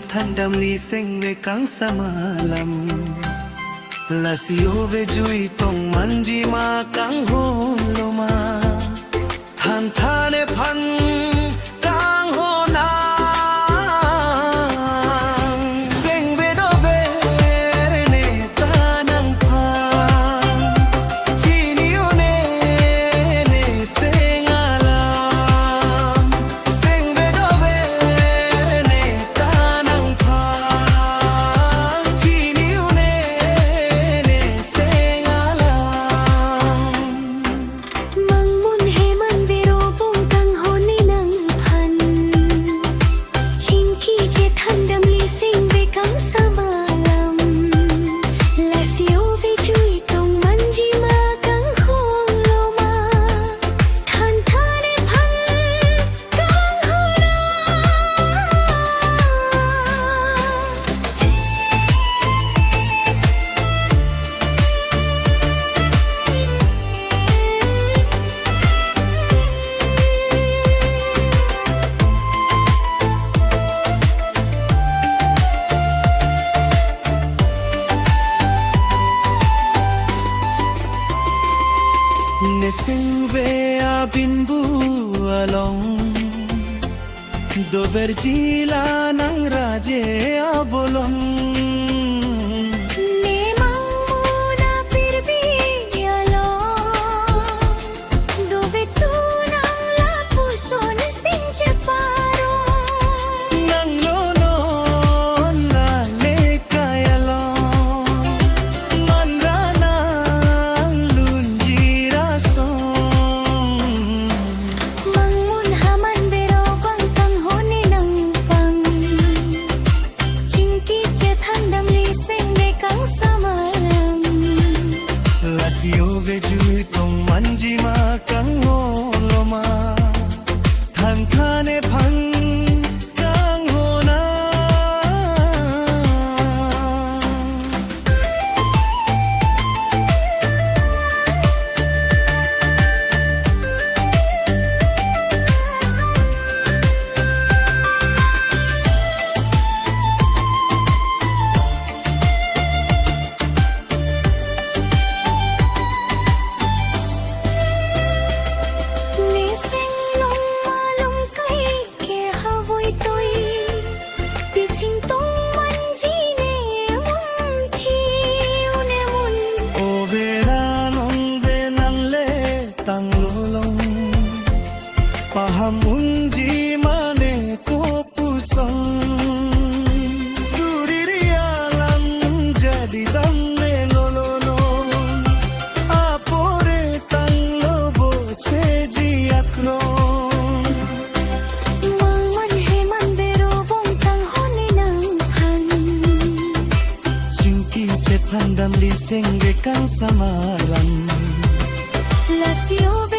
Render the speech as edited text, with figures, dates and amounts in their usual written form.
thandam li seng ve kang samalam lasio ve jui tong manji ma kang hon lo ma than thane phan kang ho na seng ve do ve ne ta nang pha chi ni o ne seng alam seng ve do ve ne ta nang pha chi ni o ne seng alam mang mun he man ve ro bong kang ho ni nang phan chin ki je thandam li sing ve kang samalam lasio ve chui tong manji ma kang hong lo ma than thane phan kang ho na ne sing ve a bin bu along do vergila nang raje a bolon ne mang mo na pir bi alo do ve tu nang la pu son sing che paro nang lo non la le kayalo man ra nang lun jira song mang mun ha man ve ro bang kang ho ni nang pang ching ki che thandam li sing ve kang samalam lasio ve jui tong manji ma kang ho lo ma than thane phang kang ho na ne sing long ma lum kai ke ha voi toi pi ching tong man ji ne mun thiu ne mun o ve ra non ve nan le tang lo long pa ham un ji ma ne ko pu song suriria lam jadi dam ne no no no apore tang lo bo che ji akno mang man he man ve ro bong kang ho ni nang phan Chinki che thandam li seng ve kang samalam lasio ve